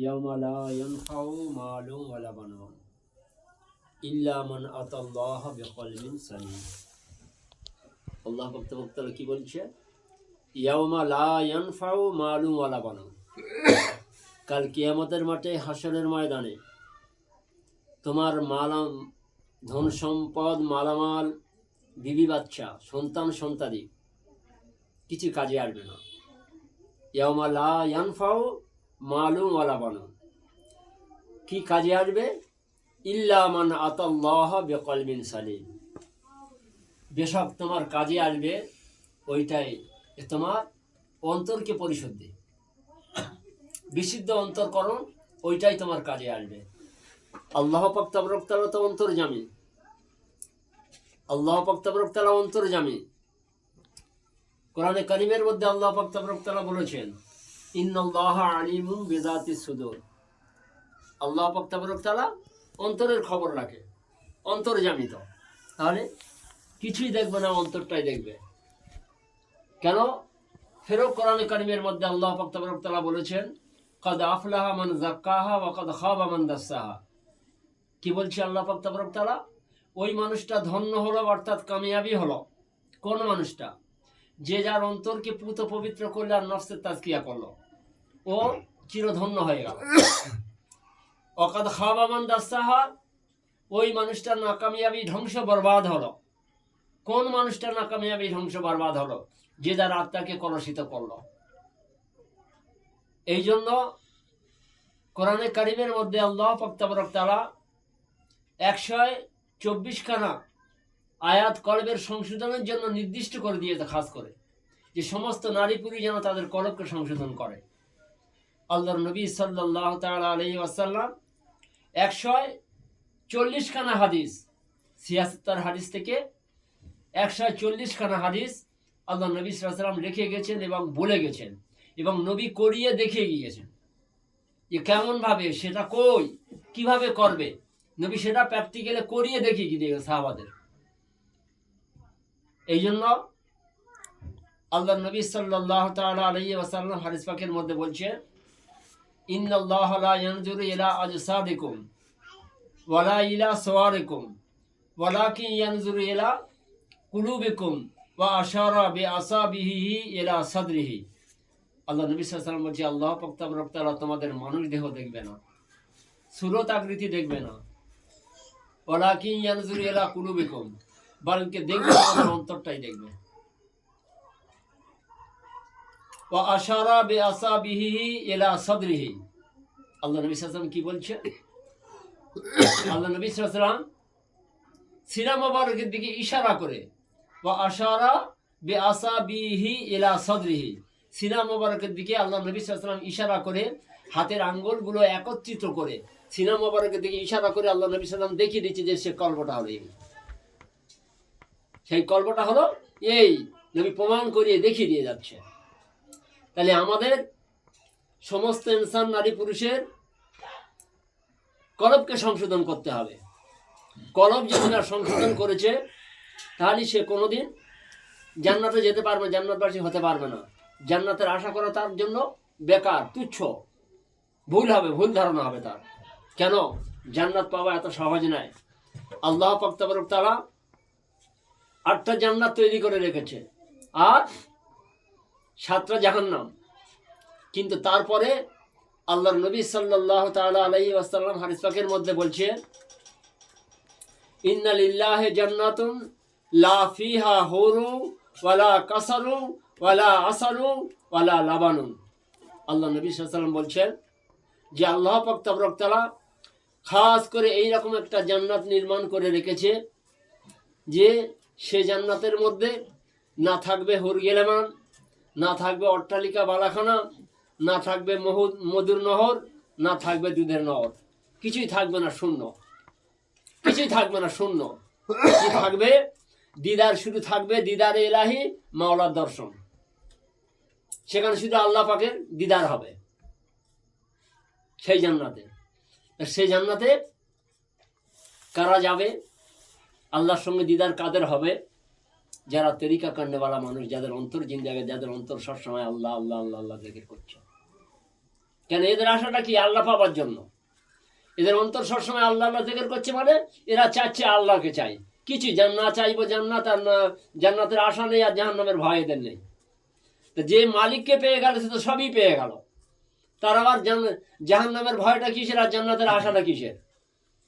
ইয়াউমা লা ইয়ানফাউ মালুন ওয়ালা বানুন ইল্লা মান আতাল্লাহ বিকলবিন সালিম। আল্লাহ তাআলা কি বলছে? ইয়াউমা লা ইয়ানফাউ মালুন ওয়ালা বানুন, কাল কিয়ামতের মাঠে, হাসরের ময়দানে তোমার ধন সম্পদ, মালামাল, বিবি বাচ্চা, সন্তান সন্তানি কিছু কাজে আসবে না। ইয়াউমা লা ইয়ানফাউ মালুন ওয়ালা বানুন, কি কাজে আসবে? ইল্লা মান আতাল্লাহ বিকলবিন সালিম, বেশক তোমার কাজে আসবে ওইটাই তোমার অন্তরকে পরিশুদ্ধি, বিশুদ্ধ অন্তরকরণ, ওইটাই তোমার কাজে আসবে। আল্লাহ পাক তাবারক তাআলা তো অন্তর্যামী, আল্লাহ পাক তাবারক তাআলা অন্তর্যামী। কোরআনে কারীমের মধ্যে আল্লাহ পাক তাবারক তাআলা বলেছেন, ইন্নাল্লাহা আলিমুম বিযাতিস সুদূর। আল্লাহ পাক তাবারক তাআলা অন্তরের খবর রাখে, অন্তর্যামী। তো তাহলে কিছুই দেখবে না, অন্তরটাই দেখবে। কেন? ফেরো কোরআনে কারীমের মধ্যে আল্লাহ পাক তাবারক তাআলা বলেছেন, কাদ আফলাহা মান যাক্কাহা ওয়া কাদ খাবা মান দাসসাহা। কি বলছে আল্লাহ পাক তাবারক তাআলা? ওই মানুষটা ধন্য হলো, অর্থাৎ কামিয়াবি হলো। কোন মানুষটা? যে যার অন্তরকে পুত পবিত্র করলে আর নফসের তাজকিয়া করলো, ও চিরধন্য হয়ে গেল। ওয়াকাদ খাবা মান দাসসাহা, ওই মানুষটার নাকামিয়াবি, ধ্বংস, বরবাদ হলো। কোন মানুষটার নাকামিয়াবি, ধ্বংস, বরবাদ হলো? যে যার আত্মাকে কলুষিত করলো। এই জন্য কোরআনে কারীমের মধ্যে আল্লাহ পাক তাবারক তাআলা 124খানা আয়াত কলবের সংশোধনের জন্য নির্দিষ্ট করে দিয়েছে, খাস করে যে সমস্ত নারী পুরুষ যেন তাদের কলবকে সংশোধন করে। আল্লাহর নবী সাল্লাল্লাহু তাআলা আলাইহি ওয়াসাল্লাম 140খানা হাদিস, 76 হাদিস থেকে 140খানা হাদিস আল্লাহ নবী সাল্লাল্লাহু আলাইহি ওয়াসাল্লাম লিখে গেছেন এবং বলে গেছেন, এবং নবী করিয়ে দেখিয়ে গিয়েছেন যে কেমন ভাবে সেটা কিভাবে করবে। নবী সেটা প্র্যাকটিক্যালি করিয়ে দেখিয়ে গিয়েছেন সাহাবাদের। এই জন্য আল্লাহ নবী সাল্লাল্লাহু তাআলা আলাইহি ওয়াসাল্লাম হাদিস পাকের মধ্যে বলছে, ইন্নাল্লাহা লা ইয়ানজুরু ইলা আজসাদিকুম ওয়ালা ইলা সুওয়ারিকুম ওয়ালাকিন ইয়ানজুরু ইলা কুলুবিকুম ওয়া আশারা বিআসাবিহি ইলা সাদরিহি। আল্লাহ নবী সাল্লাল্লাহু আলাইহি ওয়াসাল্লাম বলছে, আল্লাহ পাক তাবারক তাআলা তোমাদের মানুষ দেহ দেখবে না, সুরত আকৃতি দেখবে না। ওয়ালাকিন ইয়ানজুরু ইলা কুলুবিকুম, বলকে দেখবে তোমাদের অন্তরটাই দেখবে। ওয়া আশারা বিআসাবিহি ইলা সাদরিহি। আল্লাহ নবী সাল্লাল্লাহু আলাইহি ওয়াসাল্লাম কি বলছে? আল্লাহ নবী সাল্লাল্লাহু আলাইহি ওয়াসাল্লাম সিনা মোবারকের দিকে ইশারা করে, ওয়া আশারা বিআসাবিহি ইলা সাদরিহি, সিনা মোবারকের দিকে আল্লাহ নবী সাল্লাল্লাহু আলাইহি ওয়াসাল্লাম ইশারা করে, হাতের আঙ্গুলগুলো একত্রিত করে সিনা মোবারকের দিকে ইশারা করে আল্লাহ নবী সাল্লাল্লাহু আলাইহি ওয়াসাল্লাম দেখিয়ে দিচ্ছে যে সে কলবটা হলো এই, সেই কলবটা হলো এই। নবী প্রমাণ করিয়ে দেখিয়ে দিয়ে যাচ্ছে। তাহলে আমাদের সমস্ত ইনসান, নারী পুরুষের কলবকে সংশোধন করতে হবে। কলব যদি না সংশোধন করেছে, তাহলে সে কোনোদিন জান্নাতে যেতে পারবে, জান্নাতবাসী হতে পারবে না। জান্নাতের আশা করা তার জন্য বেকার, তুচ্ছ, ভুল হবে, ভুল ধারণা হবে তার। কেন? জান্নাত পাওয়া এত সহজ নয়। আল্লাহ পাক তাবারক তাআলা 8টা জান্নাত তৈরি করে রেখেছে আর 7টা জাহান্নাম। কিন্তু তারপরে আল্লাহর নবী সাল্লাল্লাহু তাআলা আলাইহি ওয়াসাল্লাম হাদিস পাকের মধ্যে বলছে, ইন্না লিল্লাহি জান্নাতুন লা ফিহা হুরু ওয়ালা কাসারু ওয়ালা আসারু ওয়ালা লাবানুন। আল্লাহ নবী সাল্লাল্লাহু আলাইহি ওয়াসাল্লাম বলছেন যে আল্লাহ পাক তাবারক তাআলা খাস করে এই রকম একটা জান্নাত নির্মাণ করে রেখেছে যে সে জান্নাতের মধ্যে না থাকবে হুরগেলেমান, না থাকবে অট্টালিকা বালাখানা, না থাকবে মধুর নহর, না থাকবে দুধের নহর, কিছুই থাকবে না, শূন্য, কিছুই থাকবে না, শূন্য। কি থাকবে? দিদার, শুধু থাকবে দিদারে ইলাহি, মাওলার দর্শন। সেখানে শুধু আল্লাহ পাকের দিদার হবে সেই জান্নাতে। সেই জান্নাতে কারা যাবে? আল্লাহর সঙ্গে দিদার কাদের হবে? যারা তরিকা কান্ডেওয়ালা মানুষ, যাদের অন্তর জিন্দাগে, যাদের অন্তর সবসময় আল্লাহ আল্লাহ আল্লাহ আল্লাহ জিকির করছে। কেন এদের আশাটা কি? আল্লাহ পাবার জন্য। এদের অন্তর সবসময় আল্লাহ আল্লাহ জিকির করছে, মানে এরা চাচ্ছে আল্লাহকে চাই, কিছু না চাইবো জান্নাত, আর না জান্নাতের আশা নেই, আর জাহান্নামের ভয় এদের নেই। তো যে মালিককে পেয়ে গেল সে তো সবই পেয়ে গেল, তার আবার জাহান্নামের ভয়টা কিসের আর জান্নাতের আশাটা কিসের?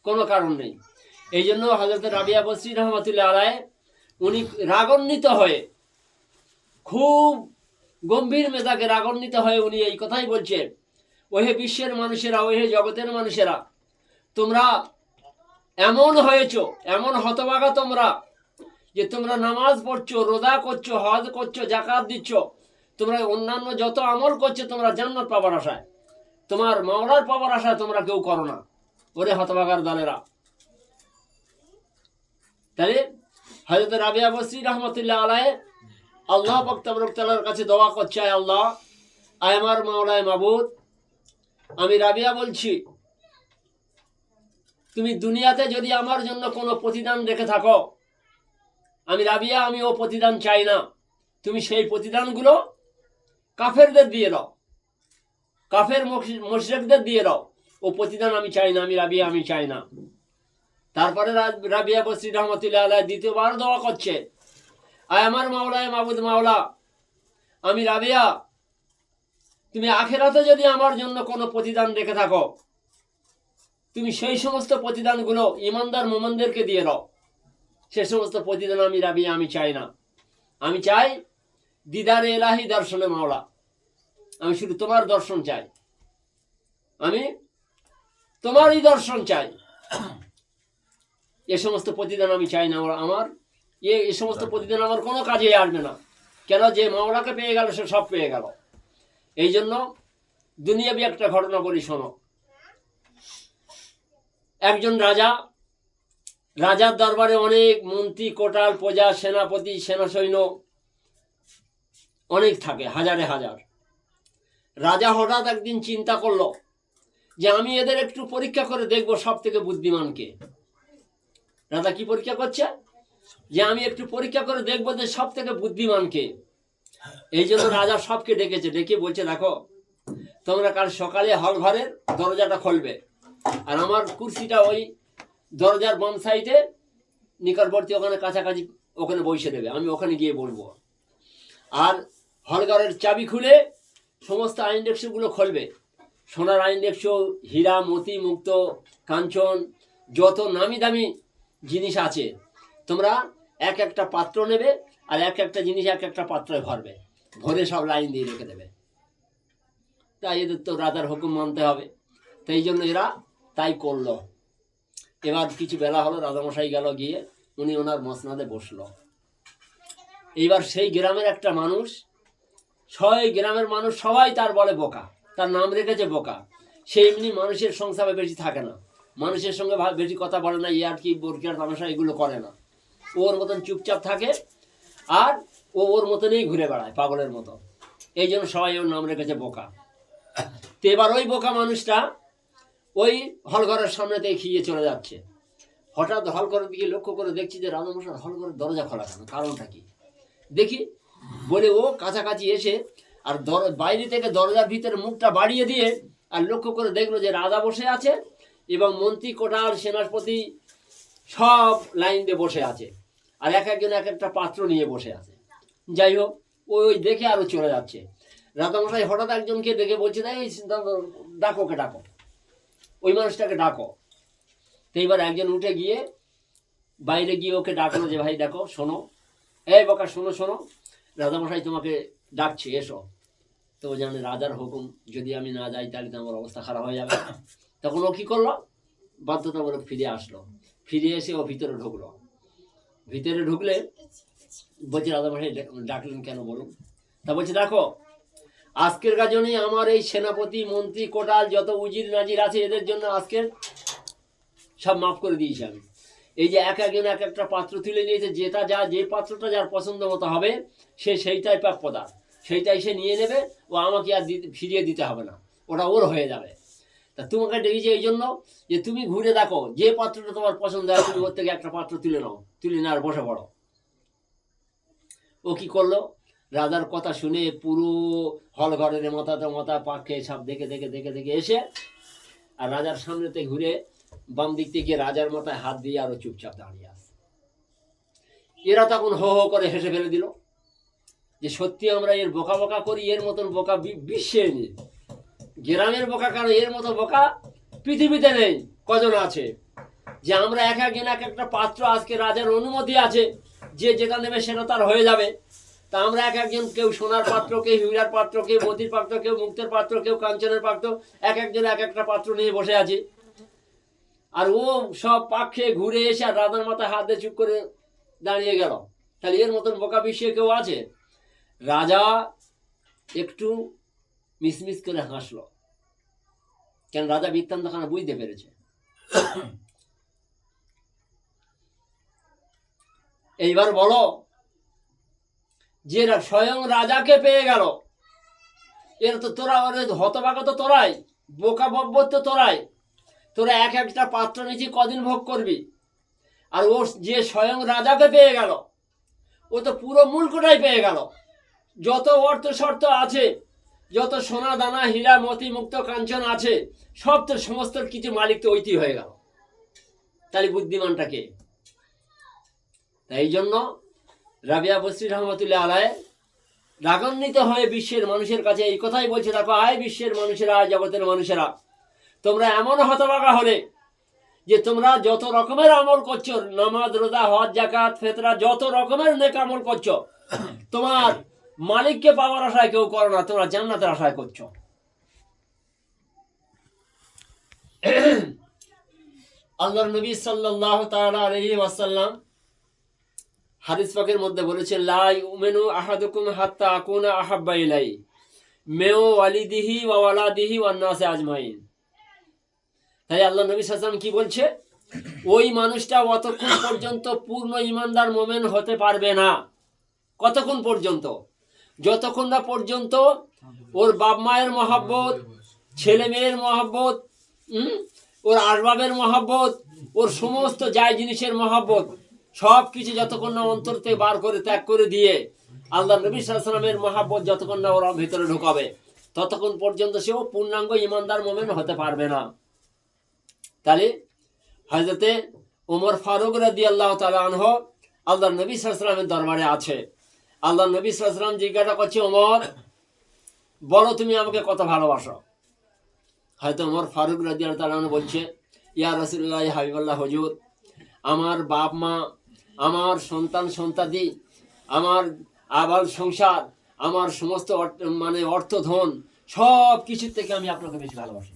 কোনো কারণ নেই। এই জন্য হযরত রাবিয়া বসরি রহমাতুল্লাহ আলাইহি উনি রাগান্বিত হয়ে, খুব গম্ভীর মেজাজে রাগান্বিত হয়ে উনি এই কথাই বলছেন, ওহে বিশ্বের মানুষেরা, ওহে জগতের মানুষেরা, তোমরা এমন হয়েছ, এমন হতভাগা তোমরা, যে তোমরা নামাজ পড়ছো, রোজা করছো, হজ করছো, যাকাত দিচ্ছ, তোমরা অন্যান্য যত আমল করছো তোমরা জান্নাত পাবার আশায়, তোমার মাওলার পাবার আশায় তোমরা কেউ করো না। ওরে হতভাগার দলেরা। তাহলে হযরত রাবিয়া বসরি রহমাতুল্লাহ আলাইহি আল্লাহ পাক তাবারক তাআলার কাছে দোয়া করছে, আল্লাহ, আয় আমার মাওলায় মাবুদ, আমি রাবিয়া বলছি, তুমি দুনিয়াতে যদি আমার জন্য কোনো প্রতিদান রেখে থাকো, আমি রাবিয়া, আমি ও প্রতিদান চাই না। তুমি সেই প্রতিদানগুলো কাফেরদের দিয়ে দাও, কাফের মুশরিকদের দিয়ে দাও। ও প্রতিদান আমি চাই না, আমি রাবিয়া, আমি চাই না। তারপরে রাবিয়া বসরি রহমাতুল্লাহ আলাইহি দ্বিতীয়বার দোয়া করছে, আয় আমার মাওলায় মাবুদ, মাওলা, আমি রাবিয়া, তুমি আখিরাতে যদি আমার জন্য কোনো প্রতিদান রেখে থাকো, তুমি সেই সমস্ত প্রতিদানগুলো ইমানদার মুমিনদেরকে দিয়ে দাও। সে সমস্ত প্রতিদান আমি রাবিয়া, আমি চাই না। আমি চাই দিদারে এলাহি, দর্শনে মাওলা, আমি শুধু তোমার দর্শন চাই, আমি তোমারই দর্শন চাই। এ সমস্ত প্রতিদান আমি চাই না। আমার এই সমস্ত প্রতিদান আমার কোনো কাজে আসবে না। কেন? যে মাওলাকে পেয়ে গেল সে সব পেয়ে গেল। এই জন্য দুনিয়াবি একটা ঘটনা বলি, শোনো। একজন রাজা, রাজার দরবারে অনেক মন্ত্রী, কোটাল, প্রজা, সেনাপতি, সেনা সৈন্য অনেক থাকে, হাজারে হাজার। রাজা হঠাৎ একদিন চিন্তা করলো যে আমি এদের একটু পরীক্ষা করে দেখবো সব থেকে বুদ্ধিমানকে। রাজা কি পরীক্ষা করছে? যে আমি একটু পরীক্ষা করে দেখবো যে সব থেকে বুদ্ধিমানকে। এই জন্য রাজা সবকে ডেকেছে, ডেকে বলছে, দেখো, তোমরা কাল সকালে হল ঘরের দরজাটা খুলবে, আর আমার কুর্সিটা ওই দরজার বাম সাইডে নিকটবর্তী, ওখানে কাছাকাছি, ওখানে বসে দেবে, আমি ওখানে গিয়ে বলবো। আর হলঘরের চাবি খুলে সমস্ত আইনডেক্সগুলো খুলবে, সোনার আইনডেক্স, হীরা, মতি, মুক্ত, কাঞ্চন, যত নামি দামি জিনিস আছে, তোমরা এক একটা পাত্র নেবে, আর এক একটা জিনিস এক একটা পাত্রে ভরবে, ভরে সব লাইন দিয়ে রেখে দেবে। তাই এদের তো রাজার হুকুম মানতে হবে, তাই জন্য এরা তাই করলো। এবার কিছু বেলা হলো, রাজামশাই গেল, গিয়ে উনি ওনার মসনাদে বসলো। এইবার সেই গ্রামের একটা মানুষ, গ্রামের মানুষ সবাই তার বলে বোকা, তার নাম রেখেছে বোকা। সে এমনি মানুষের সংসারে বেশি থাকে না, মানুষের সঙ্গে বেশি কথা বলে না, ইয়ার কি বরকিয়ার তামাশা এগুলো করে না। ওর মতন চুপচাপ থাকে, আর ওর মতনই ঘুরে বেড়ায় পাগলের মতো। এই জন্য সবাই ওর নাম রেখেছে বোকা। তো এবার ওই বোকা মানুষটা ওই হলঘরের সামনে থেকে খেয়ে চলে যাচ্ছে। হঠাৎ হলঘরের দিকে লক্ষ্য করে দেখছি যে রাজামশাই হলঘরের দরজা খোলা কেন, কারণটা কি দেখি বলে ও কাছাকাছি এসে আর বাইরে থেকে দরজার ভিতরে মুখটা বাড়িয়ে দিয়ে আর লক্ষ্য করে দেখলো যে রাজা বসে আছে এবং মন্ত্রী, কোটাল, সেনাপতি সব লাইন দিয়ে বসে আছে, আর এক একজন এক একটা পাত্র নিয়ে বসে আছে। যাই হোক, ওই দেখে আরো চলে যাচ্ছে। রাজামশাই হঠাৎ একজনকে দেখে বলছে, ডাকো, কে ডাকো, ওই মানুষটাকে ডাকো। তো এইবার একজন উঠে গিয়ে বাইরে গিয়ে ওকে ডাকলো যে ভাই দেখো, শোনো, এই বকা, শোনো শোনো, রাজামশাই তোমাকে ডাকছে, এসো। তো ও জানে রাজার হুকুম, যদি আমি না যাই তাহলে তো আমার অবস্থা খারাপ হয়ে যাবে। তখন ও কি করলো, বাধ্যতামূলক ফিরে আসলো। ফিরে এসে ও ভিতরে ঢুকলো। ভিতরে ঢুকলে বলছে, রাজামশাই ডাকলেন কেন বলুন? তা বলছে, দেখো, আজকের গাজনে আমার এই সেনাপতি, মন্ত্রী, কোটাল, যত উজির নাজির আছে, এদের জন্য আজকের সব মাফ করে দিয়েছি আমি। এই যে এক একজন এক একটা পাত্র তুলে নিয়েছে, যে পাত্রটা যার পছন্দ মতো হবে সে সেইটাই প্রাপ্যতা, সেইটাই সে নিয়ে নেবে, ও আমাকে আর ফিরিয়ে দিতে হবে না, ওটা ওর হয়ে যাবে। তা তোমাকে ডেকেছি এই জন্য যে তুমি ঘুরে দেখো, যে পাত্রটা তোমার পছন্দ হয় তুমি ওর থেকে একটা পাত্র তুলে নাও, তুলে না আর বসে পড়ো। ও কি করলো, রাজার কথা শুনে পুরো হল ঘরের মাথা পাখে সব দেখে দেখে দেখে দেখে এসে আর রাজার সামনেতে ঘুরে বাম দিক থেকে রাজার মাথায় হাত দিয়ে আরো চুপচাপ দাঁড়িয়ে আছে। এরা তখন হো হো করে হেসে ফেলে দিল যে সত্যি আমরা এর বোকা বোকা করি, এর মতন বোকা বিশ্বে নেই, গ্রামের বোকা কেন, এর মতো বোকা পৃথিবীতে নেই। কজন আছে যে আমরা এক একজন এক একটা পাত্র, আজকে রাজার অনুমতি আছে যে যেটা নেবে সেটা তার হয়ে যাবে, তা আমরা এক একজন, কেউ সোনার পাত্র, কেউ হীরার পাত্র, কেউ মতির পাত্র, কেউ মুক্তের পাত্র, কেউ কাঞ্চনের পাত্র, এক একজন এক একটা পাত্র নিয়ে বসে আছে। আর ও সব পাখে ঘুরে এসে আর রাজার মাথায় হাত দিয়ে চুপ করে দাঁড়িয়ে গেল। তাহলে এর মতন বোকা বিশ্বে কেউ আছে? রাজা একটু মিসমিস করে হাসলো, কেন রাজা বৃত্তান্তখানা বুঝতে পেরেছে। এইবার বলো, যে স্বয়ং রাজাকে পেয়ে গেল, এর তো তোরা হতভাগা তো তোরাই, বোকা বব্বর তো তোরাই, তোরা এক একটা পাত্র নিচে কদিন ভোগ করবি। আর ও যে স্বয়ং রাজাকে পেয়ে গেল, ও তো পুরো মূলকটাই পেয়ে গেল, যত অর্থ শর্ত আছে, যত সোনা দানা হীরা মতি মুক্ত কাঞ্চন আছে, সব তো সমস্ত কিছু মালিক তো ঐতি হয়ে গেল। তাহলে বুদ্ধিমানটাকে। তাই জন্য রাবিয়া বসরি রহমতুল্লাহ আলাইহি রাগান্বিত হয়ে বিশ্বের মানুষের কাছে এই কথাই বলছে, দেখো আয় বিশ্বের মানুষেরা, জগতের মানুষেরা, তোমরা এমন হতভাগা হলে যে তোমরা যত রকমের আমল করছো, নামাজ রোজা হজ জাকাত ফিতরা, যত রকমের নেক আমল করছো, তোমার মালিককে পাওয়ার আশায় কেউ করো না, তোমরা জান্নাতের আশায় করছো। আল্লাহর নবী সাল্লাল্লাহু তাআলা আলাইহি ওয়াসাল্লাম হাদিস পাকের মধ্যে বলেছেন, লা ইউমিনু আহাদুকুম হাত্তা আকুনা আহাব্বা ইলাইহি মিন ওয়ালিদিহি ওয়া ওয়ালাদিহি ওয়ান নাসি আজমাইন। তাই আল্লাহ নবী সাল্লাল্লাহু আলাইহি ওয়াসাল্লাম কি বলছে, ওই মানুষটা অতক্ষণ পর্যন্ত পূর্ণ ঈমানদার মুমিন হতে পারবে না। কতক্ষণ পর্যন্ত? যতক্ষণ না পর্যন্ত ওর বাপ মায়ের মহব্বত, ছেলে মেয়ের মহব্বত, ওর আসবাবের মহব্বত, ওর সমস্ত যায় জিনিসের মহব্বত, সব কিছু যতক্ষণ না অন্তর থেকে বার করে ত্যাগ করে দিয়ে আল্লাহ নবী সাল্লাল্লাহু আলাইহি ওয়াসাল্লামের মহব্বত যতক্ষণ না ওর ভিতরে ঢোকাবে, ততক্ষণ পর্যন্ত সেও পূর্ণাঙ্গ ঈমানদার মুমিন হতে পারবে না। তাহলে হযরতে ওমর ফারুক রাদিয়াল্লাহু তাআলা আনহু আল্লাহ নবী সাল্লাল্লাহু আলাইহি ওয়াসাল্লামের দরবারে আছে। আল্লাহ নবী সাল্লাল্লাহু আলাইহি ওয়াসাল্লাম জিজ্ঞাসা করছে, ওমর বলো তুমি আমাকে কত ভালোবাসো? হয়তো ওমর ফারুক রাদিয়াল্লাহু তাআলা আনহু বলছে, ইয়া রাসূলুল্লাহ হাবিবাল্লাহ হুজুর, আমার বাপ মা, আমার সন্তান সন্তাদি, আমার আবাল সংসার, আমার সমস্ত অর্থ ধন, সব কিছুর থেকে আমি আপনাকে বেশি ভালোবাসি।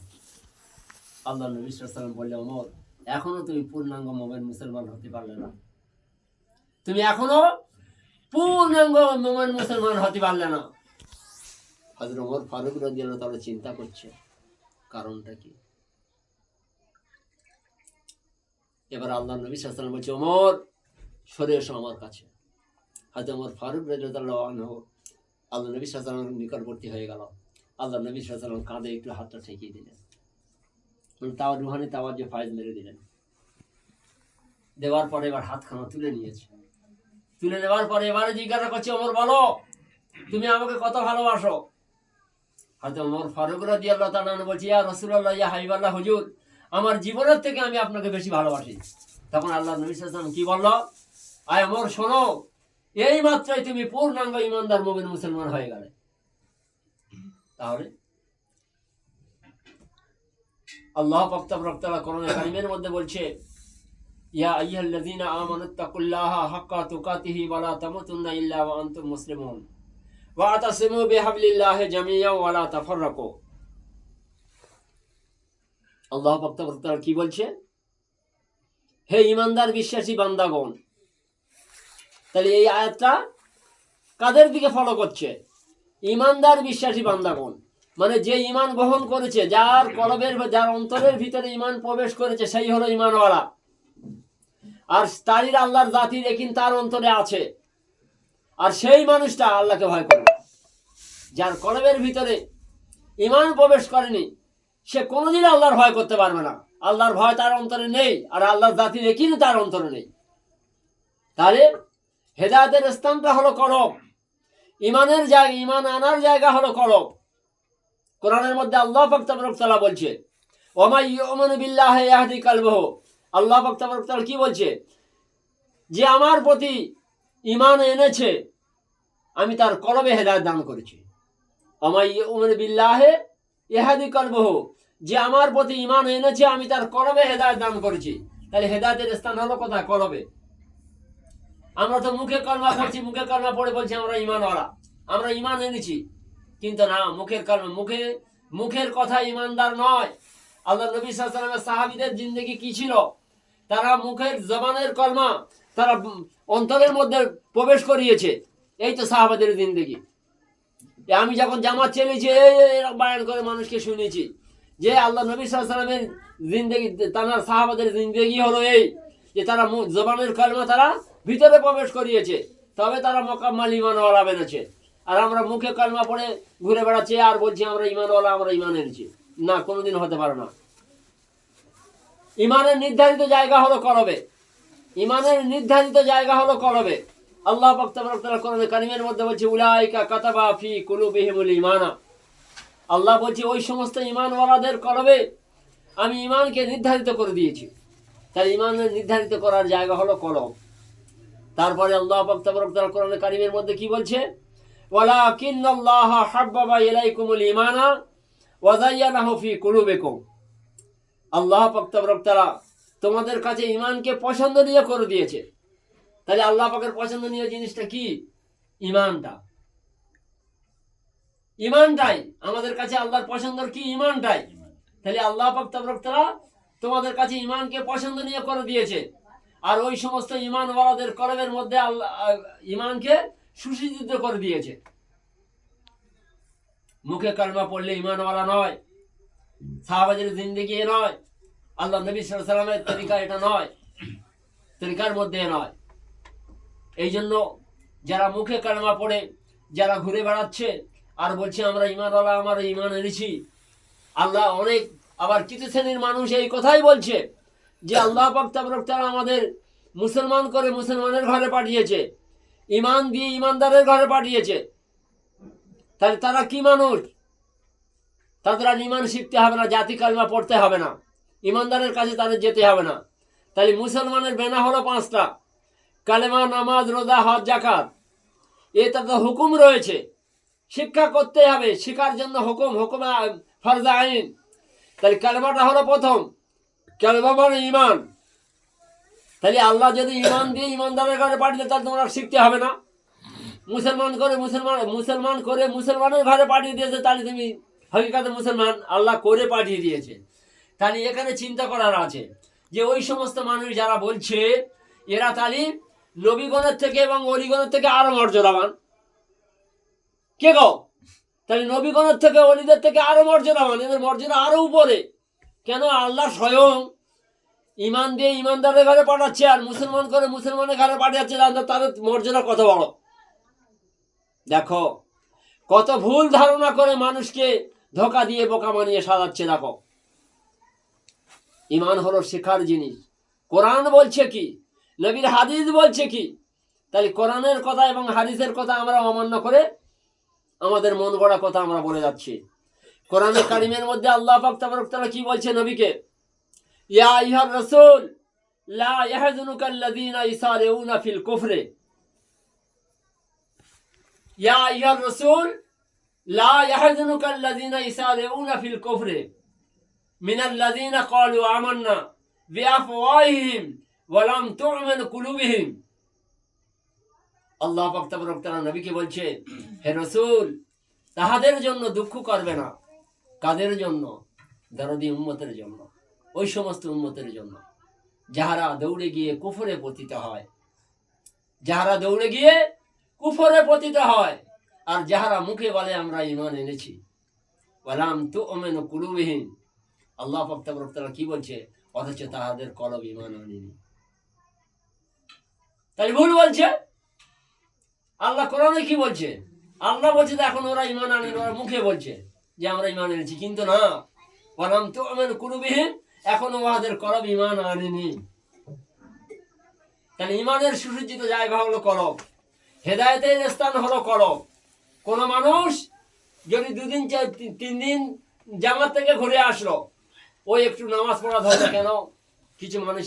আল্লাহ নবী সাল্লাল্লাহু আলাইহি ওয়াসাল্লাম বললেন, ওমর এখনো তুমি পূর্ণাঙ্গ মুমিন মুসলমান হতে পারলে না, তুমি এখনো পূর্ণাঙ্গ মুমিন মুসলমান হতে পারলে না। হযরত ওমর ফারুক রাদিয়াল্লাহু তাআলা চিন্তা করছে কারণটা কি। এবার আল্লাহ নবী সাল্লাল্লাহু আলাইহি ওয়াসাল্লাম বলছে, ওমর সরে এসো আমার কাছে। হযরত ওমর ফারুক রাদিয়াল্লাহু আনহু আল্লাহ নবী সাল্লাল্লাহু আলাইহি ওয়াসাল্লামের নিকটবর্তী হয়ে গেল। আল্লাহ নবী সাল্লাল্লাহু আলাইহি ওয়াসাল্লাম কাঁধে একটু হাতটা ঠেকিয়ে দিলেন, তাও রুহানি তাওয়ার যে ফায়েজ মেরে দিলেন। দেওয়ার পরে এবার হাতখানা তুলে নিয়েছে। তুলে নেওয়ার পরে এবারে জিজ্ঞাসা করছে, ওমর বলো তুমি আমাকে কত ভালোবাসো? হয়তো ওমর ফারুক রাদিয়াল্লাহু তাআলা বলছে, ইয়া রাসূলুল্লাহ ইয়া হাবিবাল্লাহ হুজুর, আমার জীবনের থেকে আমি আপনাকে বেশি ভালোবাসি। তখন আল্লাহ নবী সাল্লাল্লাহু আলাইহি ওয়াসাল্লাম কি বলল, আয় ওমর শোনো, এই মাত্রই তুমি পূর্ণাঙ্গ ঈমানদার মুমিন মুসলমান হয়ে গেলে। তাহলে আল্লাহ পাক তাআলা কোরআনে কারীমের মধ্যে বলছে, ইয়া আইয়ুহাল্লাযীনা আমানুত্তাকুল্লাহা হাক্কা তুকাতিহি ওয়া লা তামুতুন্না ইল্লা ওয়া আনতুম মুসলিমুন ওয়া আতাসিমু বিহাবলিল্লাহি জামিআন ওয়া লা তাফাররাকু। আল্লাহ পাক তাআলা কি বলছে, হে ঈমানদার বিশ্বাসী বান্দাগণ। তাহলে এই আয়াতটা কাদের দিকে ফলো করছে? ঈমানদার বিশ্বাসী বান্দাগণ, মানে যে ঈমান গ্রহণ করেছে, যার কলবের যার অন্তরের ভিতরে ঈমান প্রবেশ করেছে, সেই হলো ঈমানওয়ালা। আর তারই আল্লাহর জাতি দেখিন তার অন্তরে আছে, আর সেই মানুষটা আল্লাহকে ভয় করবে। যার কলবের ভিতরে ঈমান প্রবেশ করেনি, সে কোনোদিন আল্লাহর ভয় করতে পারবে না। আল্লাহর ভয় তার অন্তরে নেই, আর আল্লাহর জাতি দেখিন তার অন্তরে নেই। তাহলে হেদায়েতের স্থানটা হলো কলব। ইমানের জায়গা, ইমান আনার জায়গা হলো কলব। কোরআনের মধ্যে আল্লাহ পাক তাবারক ওয়া তাআলা বলছে, ওয়া ইউমিনু বিল্লাহি ইয়াহদি কালবহু। আল্লাহ পাক তাবারক ওয়া তাআলা কি বলছে? যে আমার প্রতি ঈমান এনেছে আমি তার কলবে হেদায়েত দান করেছি। ওয়া ইউমিনু বিল্লাহি ইয়াহদি কালবহু, যে আমার প্রতি ঈমান এনেছে আমি তার কলবে হেদায়েত দান করেছি। তাহলে হেদায়েতের স্থান হলো কোথায়? কলবে। আমরা তো মুখে কলমা পড়ছি, মুখে কলমা পড়ে বলছি আমরা ঈমানওয়ালা, আমরা ঈমান এনেছি, কিন্তু না, মুখের কলমা, মুখের কথা ঈমানদার নয়। আল্লাহ নবী সাল্লাল্লাহু আলাইহি ওয়াসাল্লামের সাহাবীদের জিন্দেগি কি ছিল? তারা মুখের জবানের কলমা তারা অন্তরের মধ্যে প্রবেশ করিয়েছে। এই তো সাহাবাদের জিন্দেগি। আমি যখন জামাত চেলেছি এরকম বায়ান করে মানুষকে শুনেছি যে আল্লাহ নবী সাল্লাল্লাহু আলাইহি ওয়াসাল্লামের জিন্দেগি, তার সাহাবাদের জিন্দেগি হলো এই যে তারা জবানের কলমা তারা ভিতরে প্রবেশ করিয়েছে, তবে তারা মোকাম্মাল ঈমানওয়ালা বেড়েছে। আর আমরা মুখে কলমা পড়ে ঘুরে বেড়াচ্ছি আর বলছি আমরা ঈমানওয়ালা, আমরা ঈমান এনেছি। না, কোনোদিন হতে পারে না। ঈমানের নির্ধারিত জায়গা হলো কলবে। ঈমানের নির্ধারিত জায়গা হলো কলবে। আল্লাহ পাক তাবারক ওয়া তাআলা কোরআনে কারীমের মধ্যে বলছে, উলাইকা কাতাবা ফি কুলুবিহিমুল ঈমানা। আল্লাহ বলছে ওই সমস্ত ঈমানওয়ালাদের কলবে আমি ঈমানকে নির্ধারিত করে দিয়েছি। তাই ঈমানের নির্ধারিত করার জায়গা হলো কলব। তারপরে আল্লাহ পাক তাবারক ওয়া তাআলা কোরআনে কারীমের মধ্যে কি বলছে? ওয়ালাকিন্নাল্লাহা হাব্বাবা ইলাইকুমুল ঈমানা ওয়া যায়্যানাহু ফি কুলুবিকুম। আল্লাহ পাক তাবারক ওয়া তাআলা তোমাদের কাছে ঈমানকে পছন্দনীয় করে দিয়েছে। তাহলে আল্লাহ পাকের পছন্দনীয় জিনিসটা কি? ঈমানটাই আমাদের কাছে আল্লাহর পছন্দের কি? ঈমানটাই। তাহলে আল্লাহ পাক তাবারক ওয়া তাআলা তোমাদের কাছে ঈমানকে পছন্দনীয় করে দিয়েছে। আর ওই সমস্ত ঈমানওয়ালাদের কলবের মধ্যে আল্লাহ ঈমানকে সুসজ্জিত করে দিয়েছে। মুখে কালমা পড়লে ঈমানওয়ালা নয়, সাহাবাদের জিন্দেগি নয়, আল্লাহ নবী সাল্লাল্লাহু আলাইহি ওয়াসাল্লামের তরিকা এটা নয়, তরিকার মধ্যে নয়। এই জন্য যারা মুখে কালমা পড়ে যারা ঘুরে বেড়াচ্ছে আর বলছে আমরা ঈমানওয়ালা, আমরা ঈমান এনেছি, আল্লাহ অনেক আবার কিছু শ্রেণীর মানুষ এই কথাই বলছে যে আল্লাহ পাক তাবারক ওয়া তাআলা আমাদের মুসলমান করে মুসলমানের ঘরে পাঠিয়েছে, ঈমান দিয়ে ঈমানদারের ঘরে পাঠিয়েছে। তাহলে তারা কি মানুষ? তাদের আর ঈমান শিখতে হবে না, জাতি কালমা পড়তে হবে না, ঈমানদারের কাছে তাদের যেতে হবে না। তাহলে মুসলমানের বেনা হলো 5টা: কালেমা, নামাজ, রোজা, হজ, যাকাত। এটা তো হুকুম রয়েছে, শিক্ষা করতে হবে, শেখার জন্য হুকুম ফরজ আইন। তাহলে কালেমাটা হলো প্রথম, কালেমা মানে ঈমান। তাহলে আল্লাহ যদি ঈমান দিয়ে ঈমানদারের ঘরে পাঠিয়ে তাহলে তোমরা শিখতে হবে না। মুসলমান করে মুসলমানের ঘরে পাঠিয়ে দিয়েছে, তাহলে তুমি হকিকাতে মুসলমান আল্লাহ করে পাঠিয়ে দিয়েছে। তাহলে এখানে চিন্তা করার আছে যে ওই সমস্ত মানুষ যারা বলছে এরা তাহলে নবীগণের থেকে এবং অলিগণের থেকে আরো মর্যাদাবান। কে গো? তাহলে নবীগণের থেকে অলিদের থেকে আরো মর্যাদাবান, এদের মর্যাদা আরো উপরে। কেন? আল্লাহ স্বয়ং ঈমান দিয়ে ঈমানদারের ঘরে পাঠাচ্ছে আর মুসলমান করে মুসলমানের ঘরে পাঠাচ্ছে, তাদের মর্যাদা কত বড়। দেখো কত ভুল ধারণা করে মানুষকে ধোঁকা দিয়ে বোকা বানিয়ে সাজাচ্ছে। দেখো, ঈমান হলো শেখার জিনিস। কোরআন বলছে কি, নবীর হাদিস বলছে কি? তাহলে কোরআনের কথা এবং হাদিসের কথা আমরা অমান্য করে আমাদের মন গড়া কথা আমরা বলে যাচ্ছি। কোরআনে কারিমের মধ্যে আল্লাহ পাক তাবারক ওয়া তাআলা কি বলছে নবীকে? ইয়া আইয়ুহার রাসূল লা ইয়াহজুনুকাল্লাযীনা ইসারিউনা ফিল কুফরি। ইয়া আইয়ুহার রাসূল লা ইয়াহজুনুকাল্লাযীনা ইসারিউনা ফিল কুফরি মিনাল্লাযীনা ক্বালু আমান্না বিআফওয়াহিহিম ওয়া লাম তু'মিন কুলুবুহুম। আল্লাহ পাক তাবারক ওয়া তাআলা নবীকে বলছে, হে রাসূল, তাহাদের জন্য দুঃখ করবে না। কাদের জন্য? দরদি উম্মতের জন্য, ওই সমস্ত উম্মতের জন্য যাহারা দৌড়ে গিয়ে কুফরে পতিত হয়, যাহারা দৌড়ে গিয়ে কুফরে পতিত হয় আর যাহারা মুখে বলে আমরা ঈমান এনেছি। ওয়ালাম তু'মিনু কুলুবুহুম। আল্লাহ পাক তাবারক ওয়া তাআলা কি বলছে? অথচ তাহাদের কলব ঈমান আনেনি। তাই ভুল বলছে। আল্লাহ কোরআনে কি বলছে? আল্লাহ বলছে এখন ওরা ঈমান আনেনি, ওরা মুখে বলছে যে আমরা ঈমান এনেছি, কিন্তু না, ওয়ালাম তু'মিনু কুলুবুহুম, এখনো ওদের কলব ঈমান আনেনি। তাহলে ঈমানের সুসজ্জিত জায়গা হলো কলব, হেদায়েতের স্থান হলো কলব। কোনো মানুষ যদি 2 দিন 3 দিন জামাত থেকে ঘুরে আসলো, ওই একটু নামাজ পড়া ধরবে কেন? কিছু মানুষ